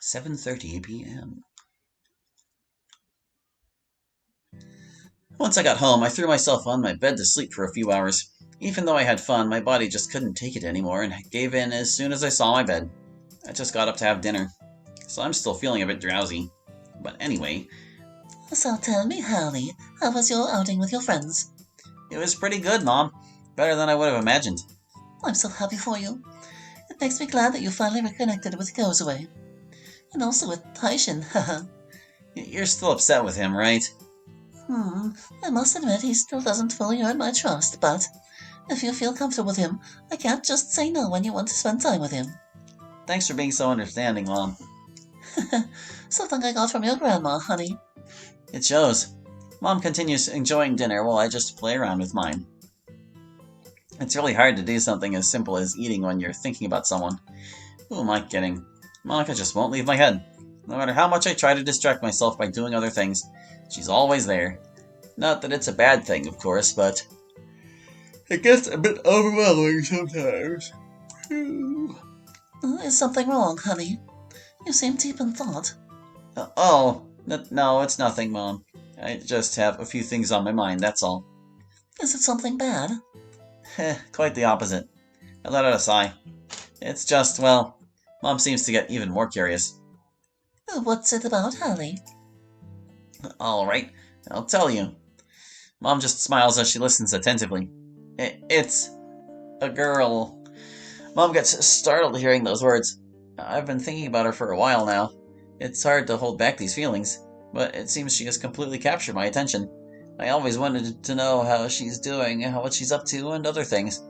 7:30 p.m. Once I got home, I threw myself on my bed to sleep for a few hours. Even though I had fun, my body just couldn't take it anymore and gave in as soon as I saw my bed. I just got up to have dinner, so I'm still feeling a bit drowsy. But anyway, So tell me, Hallie, how was your outing with your friends? it was pretty good, Mom. Better than I would have imagined. I'm so happy for you. It makes me glad that you finally reconnected with Gozaway. And also with Taishin, haha. You're still upset with him, right? I must admit he still doesn't fully earn my trust, but if you feel comfortable with him, I can't just say no when you want to spend time with him. Thanks for being so understanding, Mom. Something I got from your grandma, honey. It shows. Mom continues enjoying dinner while I just play around with mine. It's really hard to do something as simple as eating when you're thinking about someone. Who am I kidding? Monica just won't leave my head. No matter how much I try to distract myself by doing other things, she's always there. Not that it's a bad thing, of course, but it gets a bit overwhelming sometimes. Is something wrong, honey? You seem deep in thought. No, it's nothing, Mom. I just have a few things on my mind, that's all. Is it something bad? Quite the opposite. I let out a sigh. It's just, well, Mom seems to get even more curious. What's it about, Hallie? Alright, I'll tell you. Mom just smiles as she listens attentively. It's a girl. Mom gets startled hearing those words. I've been thinking about her for a while now. It's hard to hold back these feelings, but it seems she has completely captured my attention. I always wanted to know how she's doing, what she's up to, and other things.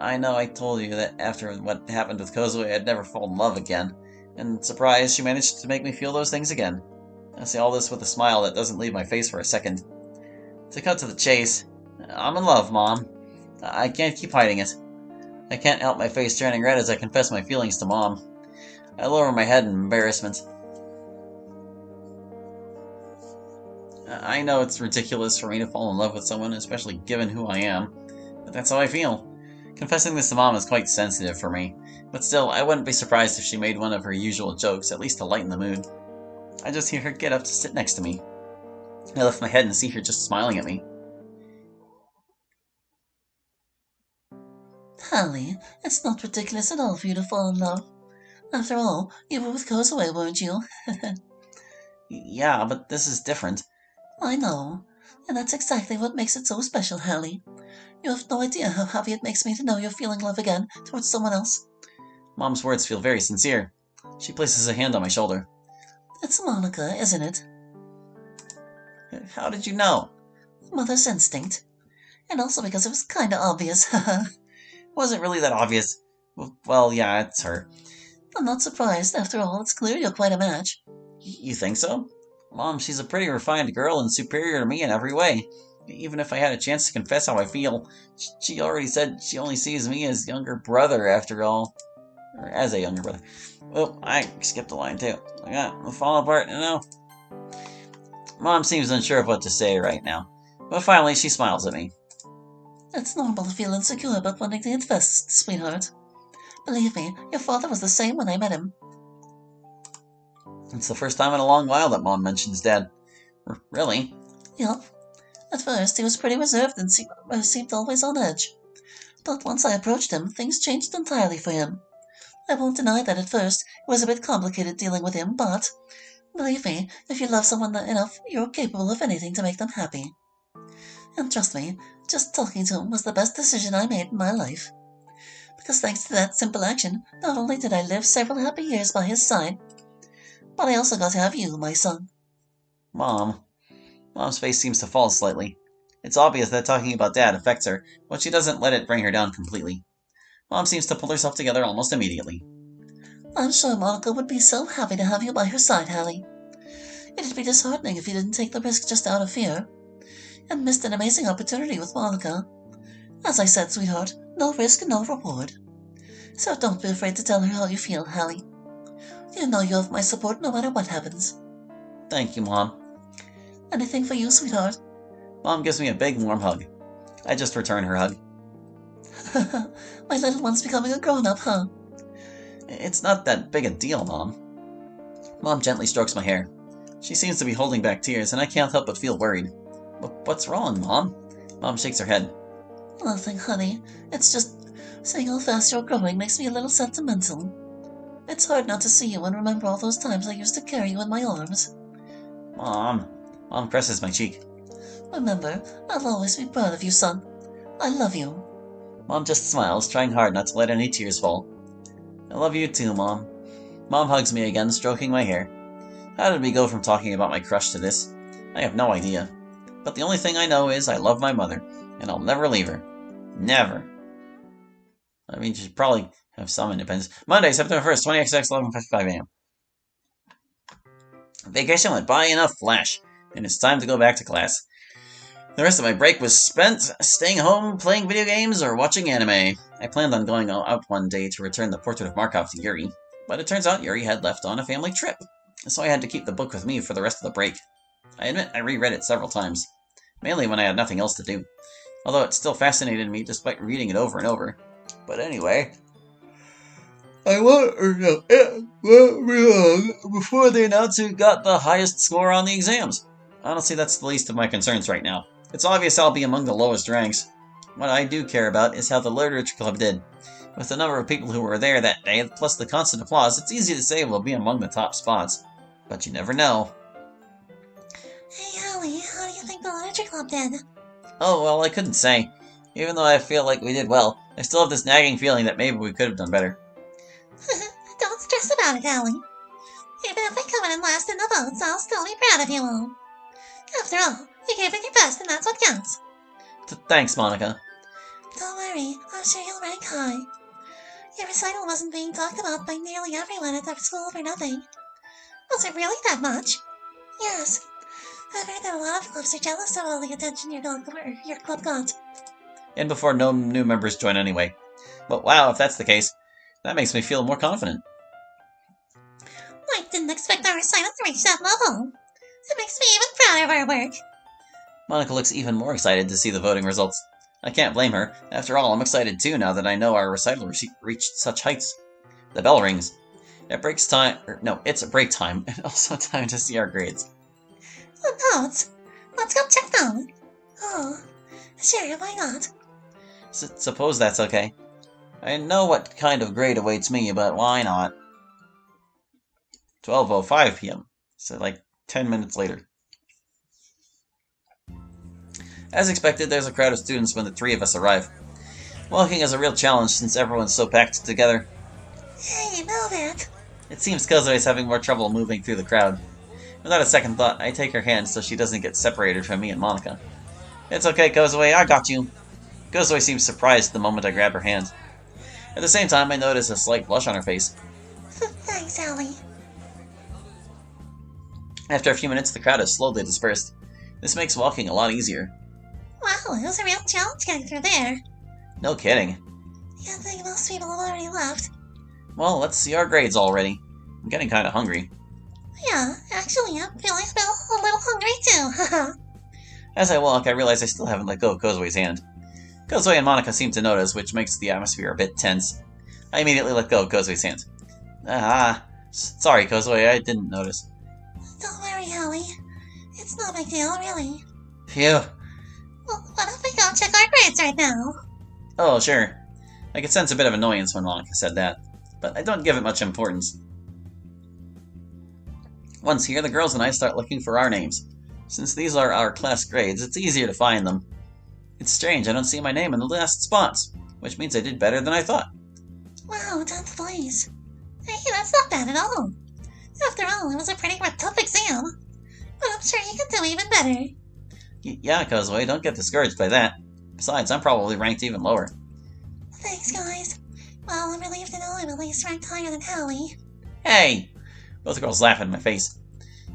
I know I told you that after what happened with Kozue, I'd never fall in love again, and surprised she managed to make me feel those things again. I say all this with a smile that doesn't leave my face for a second. To cut to the chase, I'm in love, Mom. I can't keep hiding it. I can't help my face turning red as I confess my feelings to Mom. I lower my head in embarrassment. I know it's ridiculous for me to fall in love with someone, especially given who I am, but that's how I feel. Confessing this to Mom is quite sensitive for me, but still, I wouldn't be surprised if she made one of her usual jokes, at least to lighten the mood. I just hear her get up to sit next to me. I lift my head and see her just smiling at me. Hallie, it's not ridiculous at all for you to fall in love. After all, you were with Kozaway, weren't you? Yeah, but this is different. I know, and that's exactly what makes it so special, Hallie. You have no idea how happy it makes me to know you're feeling love again towards someone else. Mom's words feel very sincere. She places a hand on my shoulder. It's Monica, isn't it? How did you know? Mother's instinct. And also because it was kinda obvious. Wasn't really that obvious. Well, yeah, it's her. I'm not surprised. After all, it's clear you're quite a match. You think so? Mom, she's a pretty refined girl and superior to me in every way. Even if I had a chance to confess how I feel, she already said she only sees me as younger brother after all. Or as a younger brother. Oh, I skipped a line too. I'm falling apart, Mom seems unsure of what to say right now. But finally, she smiles at me. It's normal to feel insecure about wanting to invest, sweetheart. Believe me, your father was the same when I met him. It's the first time in a long while that Mom mentions Dad. Really? Yup. At first, he was pretty reserved and seemed always on edge. But once I approached him, things changed entirely for him. I won't deny that at first it was a bit complicated dealing with him, but believe me, if you love someone enough, you're capable of anything to make them happy. And trust me, just talking to him was the best decision I made in my life. Because thanks to that simple action, not only did I live several happy years by his side, but I also got to have you, my son. Mom's face seems to fall slightly. It's obvious that talking about Dad affects her, but she doesn't let it bring her down completely. Mom seems to pull herself together almost immediately. I'm sure Monica would be so happy to have you by her side, Hallie. It'd be disheartening if you didn't take the risk just out of fear, and missed an amazing opportunity with Monica. As I said, sweetheart, no risk, no reward. So don't be afraid to tell her how you feel, Hallie. You know you have my support no matter what happens. Thank you, Mom. Anything for you, sweetheart? Mom gives me a big, warm hug. I just return her hug. My little one's becoming a grown-up, huh? It's not that big a deal, Mom. Mom gently strokes my hair. She seems to be holding back tears, and I can't help but feel worried. What's wrong, Mom? Mom shakes her head. Nothing, honey. It's just seeing how fast you're growing makes me a little sentimental. It's hard not to see you and remember all those times I used to carry you in my arms. Mom. Mom presses my cheek. Remember, I'll always be proud of you, son. I love you. Mom just smiles, trying hard not to let any tears fall. I love you too, Mom. Mom hugs me again, stroking my hair. How did we go from talking about my crush to this? I have no idea. But the only thing I know is I love my mother, and I'll never leave her. Never. I mean, she should probably have some independence. Monday, September 1st, 20XX, 11:55 a.m. Vacation went by in a flash, and it's time to go back to class. The rest of my break was spent staying home, playing video games, or watching anime. I planned on going out one day to return the Portrait of Markov to Yuri, but it turns out Yuri had left on a family trip, so I had to keep the book with me for the rest of the break. I admit I reread it several times, mainly when I had nothing else to do, although it still fascinated me despite reading it over and over. But anyway, I want before they announce who got the highest score on the exams. Honestly, that's the least of my concerns right now. It's obvious I'll be among the lowest ranks. What I do care about is how the Literature Club did. With the number of people who were there that day, plus the constant applause, it's easy to say we'll be among the top spots. But you never know. Hey, Allie, how do you think the Literature Club did? Oh, well, I couldn't say. Even though I feel like we did well, I still have this nagging feeling that maybe we could have done better. Don't stress about it, Allie. Even if we come in last in the votes, I'll still be proud of you all. After all, you gave it your best, and that's what counts. Thanks, Monica. Don't worry, I'm sure you'll rank high. Your recital wasn't being talked about by nearly everyone at our school for nothing. Was it really that much? Yes. I've heard that a lot of clubs are jealous of all the attention your club got. And before no new members join anyway. But wow, if that's the case, that makes me feel more confident. I didn't expect our recital to reach that level. It makes me even prouder of our work. Monica looks even more excited to see the voting results. I can't blame her. After all, I'm excited too now that I know our recital reached such heights. The bell rings. It's break time, and also time to see our grades. Oh, notes? Let's go check them. Oh, sure, why not? Suppose that's okay. I know what kind of grade awaits me, but why not? 12:05 p.m. So like 10 minutes later. As expected, there's a crowd of students when the three of us arrive. Walking is a real challenge since everyone's so packed together. Hey, move it. It seems Kozue is having more trouble moving through the crowd. Without a second thought, I take her hand so she doesn't get separated from me and Monica. It's okay, Kozue, I got you. Kozue seems surprised the moment I grab her hand. At the same time, I notice a slight blush on her face. Thanks, Allie. After a few minutes, the crowd has slowly dispersed. This makes walking a lot easier. Wow, it was a real challenge getting through there. No kidding. Yeah, I think most people have already left. Well, let's see our grades already. I'm getting kinda hungry. Yeah, actually, I'm feeling a little hungry too, haha. As I walk, I realize I still haven't let go of Kozue's hand. Kozue and Monica seem to notice, which makes the atmosphere a bit tense. I immediately let go of Kozue's hand. Sorry, Kozue, I didn't notice. Don't worry, Allie. It's no big deal, really. Phew. Well, what if we go check our grades right now? Oh, sure. I could sense a bit of annoyance when Monica said that, but I don't give it much importance. Once here, the girls and I start looking for our names. Since these are our class grades, it's easier to find them. It's strange I don't see my name in the last spots, which means I did better than I thought. Wow, 10th place. Hey, that's not bad at all. After all, it was a pretty tough exam. But I'm sure you can do even better. Yeah, Kozue, don't get discouraged by that. Besides, I'm probably ranked even lower. Thanks, guys. Well, I'm relieved to know I'm at least ranked higher than Hallie. Hey! Both girls laugh in my face.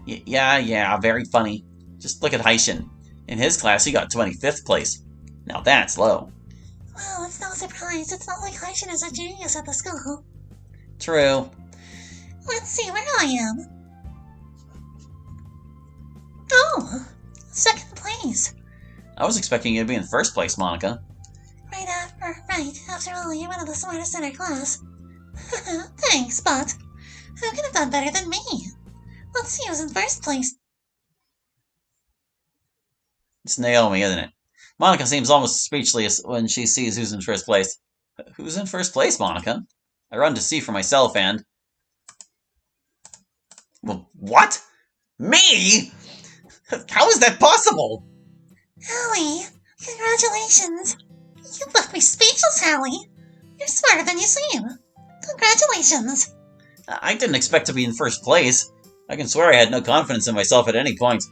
Yeah, very funny. Just look at Haishin. In his class, he got 25th place. Now that's low. Well, it's no surprise. It's not like Haishin is a genius at the school. True. Let's see where I am. Oh! 2nd place. I was expecting you to be in 1st place, Monica. Right. After all, you're one of the smartest in our class. Thanks, but who could have done better than me? Let's see who's in first place. It's Naomi, isn't it? Monica seems almost speechless when she sees who's in first place. Who's in first place, Monica? I run to see for myself and... Well, what? Me? How is that possible? Hallie, congratulations. You left me speechless, Hallie. You're smarter than you seem. Congratulations. I didn't expect to be in first place. I can swear I had no confidence in myself at any point.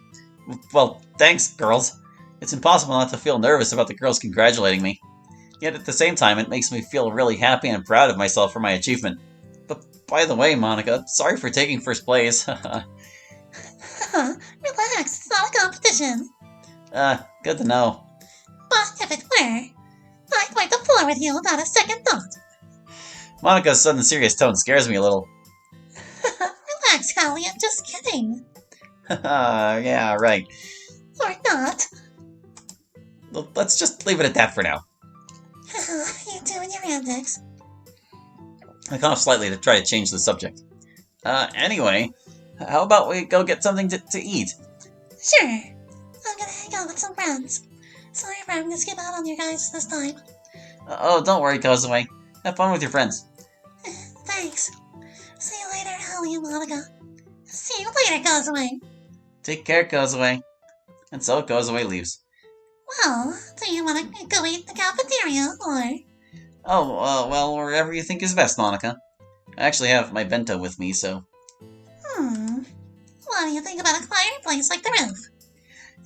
Well, thanks, girls. It's impossible not to feel nervous about the girls congratulating me. Yet at the same time, it makes me feel really happy and proud of myself for my achievement. But by the way, Monica, sorry for taking first place. Relax, it's not a competition. Good to know. But if it were, I'd wipe the floor with you without a second thought. Monica's sudden serious tone scares me a little. Relax, Hallie, I'm just kidding. Yeah, right. Or not. Well, let's just leave it at that for now. You two and your antics. I cough slightly to try to change the subject. Anyway, how about we go get something to eat? Sure. I'm gonna hang out with some friends. Sorry if I'm gonna skip out on you guys this time. Oh, don't worry, Kozue. Have fun with your friends. Thanks. See you later, Hallie and Monica. See you later, Kozue. Take care, Kozue. And so Kozue leaves. Well, do you want to go eat in the cafeteria, or...? Oh, well, wherever you think is best, Monica. I actually have my bento with me, so... What do you think about a quieter place like the roof?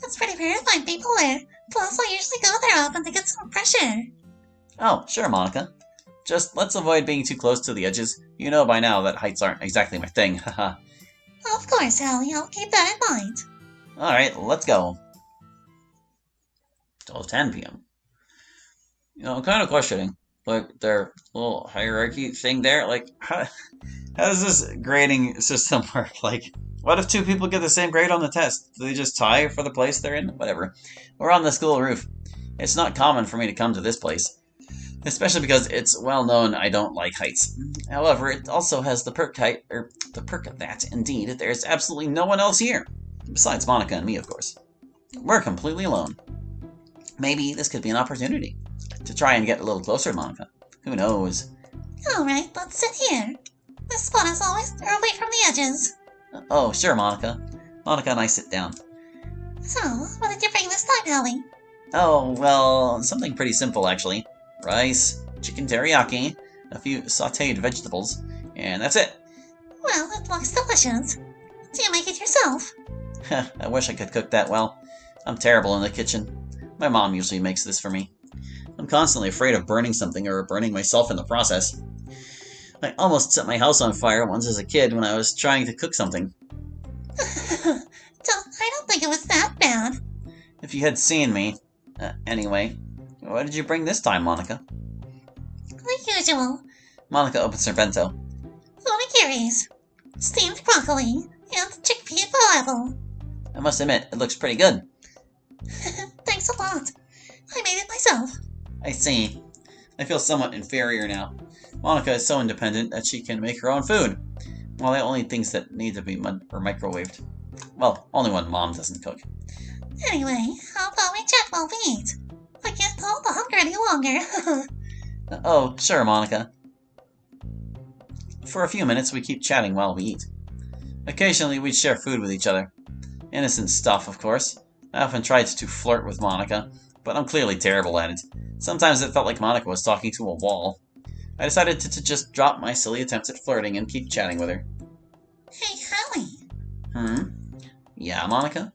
It's pretty rare to find people there. Plus, I usually go there often to get some fresh air. Oh, sure, Monica. Just let's avoid being too close to the edges. You know by now that heights aren't exactly my thing, haha. Of course, Hallie, I'll keep that in mind. Alright, let's go. 12:10 p.m. I'm kind of questioning, like, their little hierarchy thing there. Like, how does this grading system work? Like, what if two people get the same grade on the test? Do they just tie for the place they're in? Whatever. We're on the school roof. It's not common for me to come to this place, especially because it's well known I don't like heights. However, it also has the perk that, indeed, there's absolutely no one else here. Besides Monica and me, of course. We're completely alone. Maybe this could be an opportunity to try and get a little closer to Monica. Who knows? Alright, let's sit here. This spot is always away from the edges. Oh, sure, Monica. Monica and I sit down. So, what did you bring this time, Hallie? Oh, well, something pretty simple, actually. Rice, chicken teriyaki, a few sautéed vegetables, and that's it. Well, it looks delicious. Do you make it yourself? I wish I could cook that well. I'm terrible in the kitchen. My mom usually makes this for me. I'm constantly afraid of burning something or burning myself in the process. I almost set my house on fire once as a kid when I was trying to cook something. I don't think it was that bad. If you had seen me. Anyway, what did you bring this time, Monica? Like usual. Monica opens her bento. Onigiris, steamed broccoli, and chickpea falafel. I must admit, it looks pretty good. Thanks a lot. I made it myself. I see. I feel somewhat inferior now. Monica is so independent that she can make her own food. Well, the only things that need to be microwaved. Well, only when Mom doesn't cook. Anyway, how about we chat while we eat? I can't hold the hunger any longer. Oh, sure, Monica. For a few minutes, we keep chatting while we eat. Occasionally, we'd share food with each other. Innocent stuff, of course. I often tried to flirt with Monica, but I'm clearly terrible at it. Sometimes it felt like Monica was talking to a wall. I decided to just drop my silly attempts at flirting and keep chatting with her. Hey, Hallie. Yeah, Monica?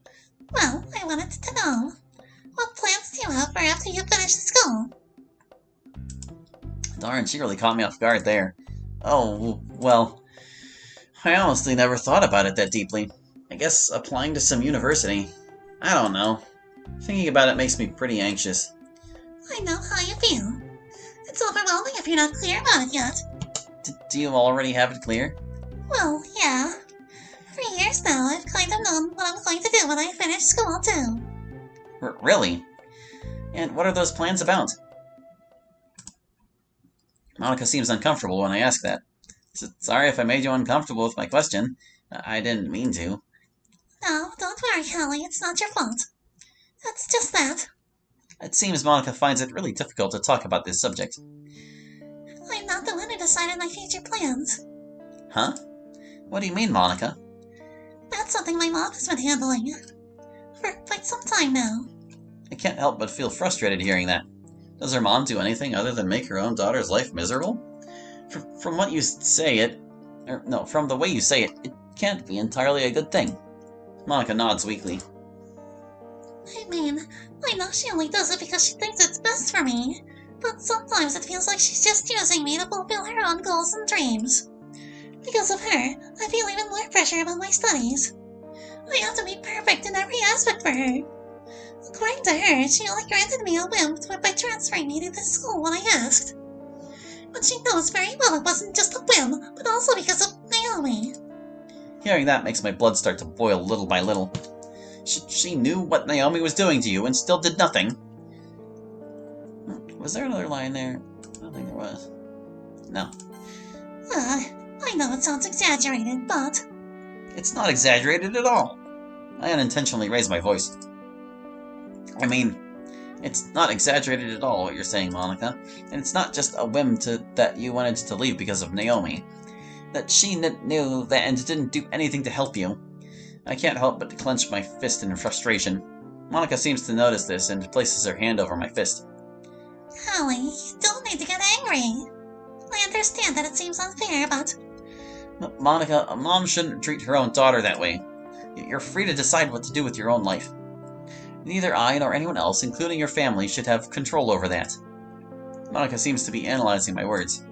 Well, I wanted to know, what plans do you have for after you finish school? Darn, she really caught me off guard there. Oh, well, I honestly never thought about it that deeply. I guess applying to some university. I don't know. Thinking about it makes me pretty anxious. I know how you feel. It's overwhelming if you're not clear about it yet. Do you already have it clear? Well, yeah. For years now, I've kind of known what I'm going to do when I finish school, too. Really? And what are those plans about? Monica seems uncomfortable when I ask that. Sorry if I made you uncomfortable with my question. I didn't mean to. No, don't worry, Hallie, it's not your fault. It's just that. It seems Monica finds it really difficult to talk about this subject. I'm not the one who decided my future plans. Huh? What do you mean, Monica? That's something my mom has been handling for quite some time now. I can't help but feel frustrated hearing that. Does her mom do anything other than make her own daughter's life miserable? From what you say from the way you say it, it can't be entirely a good thing. Monica nods weakly. I mean, I know she only does it because she thinks it's best for me, but sometimes it feels like she's just using me to fulfill her own goals and dreams. Because of her, I feel even more pressure about my studies. I have to be perfect in every aspect for her. According to her, she only granted me a whim by transferring me to this school when I asked. But she knows very well it wasn't just a whim, but also because of Naomi. Hearing that makes my blood start to boil little by little. She knew what Naomi was doing to you and still did nothing. Was there another line there? I don't think there was. No. I know it sounds exaggerated, but... It's not exaggerated at all. I unintentionally raised my voice. I mean, it's not exaggerated at all what you're saying, Monica. And it's not just a whim that you wanted to leave because of Naomi. That she knew that and didn't do anything to help you. I can't help but to clench my fist in frustration. Monica seems to notice this and places her hand over my fist. Holly, you don't need to get angry. I understand that it seems unfair, but... Monica, a mom shouldn't treat her own daughter that way. You're free to decide what to do with your own life. Neither I nor anyone else, including your family, should have control over that. Monica seems to be analyzing my words.